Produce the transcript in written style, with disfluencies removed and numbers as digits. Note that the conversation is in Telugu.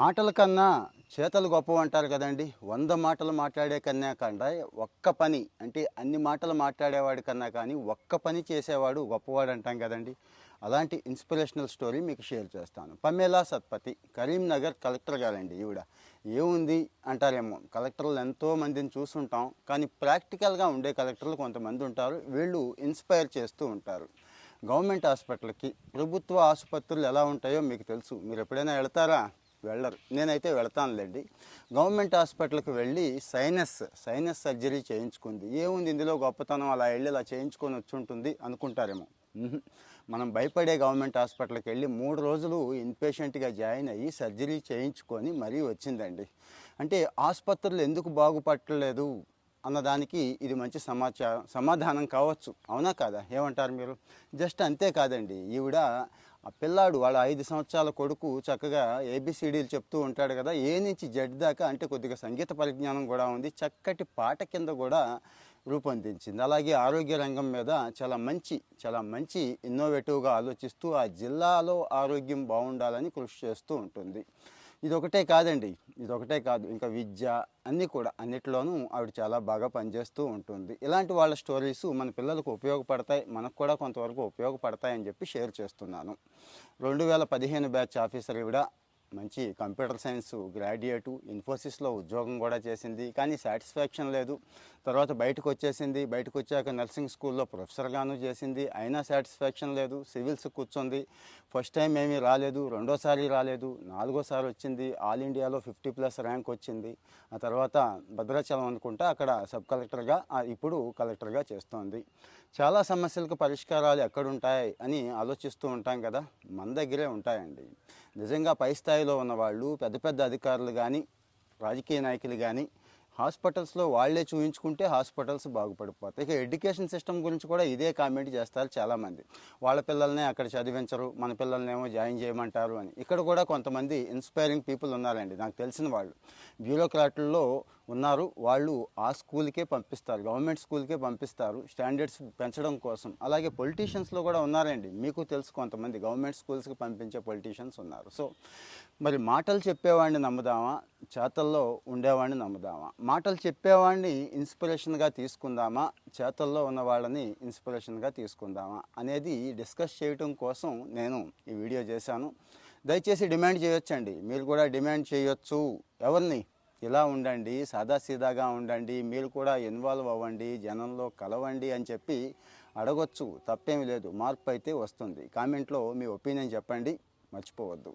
మాటల కన్నా చేతలు గొప్పవంటారు కదండీ. 100 మాటలు మాట్లాడే కన్నా ఒక్క పని అంటే అన్ని మాటలు మాట్లాడేవాడి కన్నా కానీ ఒక్క పని చేసేవాడు గొప్పవాడు అంటాం కదండీ. అలాంటి ఇన్స్పిరేషనల్ స్టోరీ మీకు షేర్ చేస్తాను. పమేలా సత్పతి కరీంనగర్ కలెక్టర్ గారండి ఈవిడ. ఏముంది అంటారేమో, కలెక్టర్లు ఎంతోమందిని చూస్తుంటాం, కానీ ప్రాక్టికల్గా ఉండే కలెక్టర్లు కొంతమంది ఉంటారు. వీళ్ళు ఇన్స్పైర్ చేస్తూ ఉంటారు. గవర్నమెంట్ హాస్పిటల్కి, ప్రభుత్వ ఆసుపత్రులు ఎలా ఉంటాయో మీకు తెలుసు. మీరు ఎప్పుడైనా వెళ్తారా? వెళ్ళరు. నేనైతే వెళ్తానులేండి. గవర్నమెంట్ హాస్పిటల్కి వెళ్ళి సైనస్ సర్జరీ చేయించుకుంది. ఏముంది ఇందులో గొప్పతనం, అలా వెళ్ళి అలా చేయించుకొని వచ్చి ఉంటుంది అనుకుంటారేమో. మనం భయపడే గవర్నమెంట్ హాస్పిటల్కి వెళ్ళి 3 రోజులు ఇన్పేషెంట్గా జాయిన్ అయ్యి సర్జరీ చేయించుకొని మరీ వచ్చిందండి. అంటే ఆసుపత్రులు ఎందుకు బాగుపడలేదు అన్నదానికి ఇది మంచి సమాధానం కావచ్చు. అవునా కాదా? ఏమంటారు మీరు? జస్ట్ అంతే కాదండి. ఈవిడ ఆ పిల్లాడు వాళ్ళ 5 సంవత్సరాల కొడుకు చక్కగా ఏబిసిడీలు చెప్తూ ఉంటాడు కదా, ఏ నుంచి జెడ్ దాకా. అంటే కొద్దిగా సంగీత పరిజ్ఞానం కూడా ఉంది. చక్కటి పాట కింద కూడా రూపొందించింది. అలాగే ఆరోగ్య రంగం మీద చాలా మంచి ఇన్నోవేటివ్గా ఆలోచిస్తూ ఆ జిల్లాలో ఆరోగ్యం బాగుండాలని కృషి చేస్తూ ఉంటుంది. ఇదొకటే కాదు, ఇంకా విద్య అన్నీ కూడా, అన్నిటిలోనూ ఆవిడ చాలా బాగా పనిచేస్తూ ఉంటుంది. ఇలాంటి వాళ్ళ స్టోరీస్ మన పిల్లలకు ఉపయోగపడతాయి, మనకు కూడా కొంతవరకు ఉపయోగపడతాయని చెప్పి షేర్ చేస్తున్నాను. 2015 బ్యాచ్ ఆఫీసర్ ఈవిడ. మంచి కంప్యూటర్ సైన్స్ గ్రాడ్యుయేటు, ఇన్ఫోసిస్లో ఉద్యోగం కూడా చేసింది, కానీ సాటిస్ఫాక్షన్ లేదు. తర్వాత బయటకు వచ్చాక నర్సింగ్ స్కూల్లో ప్రొఫెసర్గాను చేసింది, అయినా సాటిస్ఫాక్షన్ లేదు. సివిల్స్ కూర్చుంది. ఫస్ట్ టైం ఏమీ రాలేదు, రెండోసారి రాలేదు, 4గోసారి వచ్చింది. ఆల్ ఇండియాలో 50+ ర్యాంక్ వచ్చింది. ఆ తర్వాత భద్రాచలం అనుకుంటా అక్కడ సబ్ కలెక్టర్గా, ఇప్పుడు కలెక్టర్గా చేస్తోంది. చాలా సమస్యలకు పరిష్కారాలు ఎక్కడుంటాయి అని ఆలోచిస్తూ ఉంటాం కదా, మన దగ్గరే ఉంటాయండి. నిజంగా పై స్థాయిలో ఉన్నవాళ్ళు, పెద్ద అధికారులు కానీ, రాజకీయ నాయకులు కానీ హాస్పిటల్స్లో వాళ్ళే చూయించుకుంటే హాస్పిటల్స్ బాగుపడిపోతాయి. ఇక ఎడ్యుకేషన్ సిస్టమ్ గురించి కూడా ఇదే కామెంట్ చేస్తారు చాలామంది. వాళ్ళ పిల్లల్నే అక్కడ చదివించరు, మన పిల్లల్నేమో జాయిన్ చేయమంటారు అని. ఇక్కడ కూడా కొంతమంది ఇన్స్పైరింగ్ పీపుల్ ఉన్నారండి, నాకు తెలిసిన వాళ్ళు. బ్యూరోక్రాట్లలో ఉన్నారు. వాళ్ళు ఆ స్కూల్కే పంపిస్తారు, గవర్నమెంట్ స్కూల్కే పంపిస్తారు స్టాండర్డ్స్ పెంచడం కోసం. అలాగే పొలిటీషియన్స్లో కూడా ఉన్నారండి, మీకు తెలుసు, కొంతమంది గవర్నమెంట్ స్కూల్స్కి పంపించే పొలిటీషియన్స్ ఉన్నారు. సో మరి మాటలు చెప్పేవాడిని నమ్ముదామా, చేతల్లో ఉండేవాడిని నమ్ముదామా? మాటలు చెప్పేవాడిని ఇన్స్పిరేషన్గా తీసుకుందామా, చేతల్లో ఉన్న వాళ్ళని ఇన్స్పిరేషన్గా తీసుకుందామా అనేది డిస్కస్ చేయటం కోసం నేను ఈ వీడియో చేశాను. దయచేసి డిమాండ్ చేయొచ్చండి, మీరు కూడా డిమాండ్ చేయొచ్చు. ఎవరిని? ఇలా ఉండండి, సాదాసీదాగా ఉండండి, మీరు కూడా ఇన్వాల్వ్ అవ్వండి, జనంలో కలవండి అని చెప్పి అడగొచ్చు. తప్పేమీ లేదు, మార్పు అయితే వస్తుంది. కామెంట్లో మీ ఒపీనియన్ చెప్పండి, మర్చిపోవద్దు.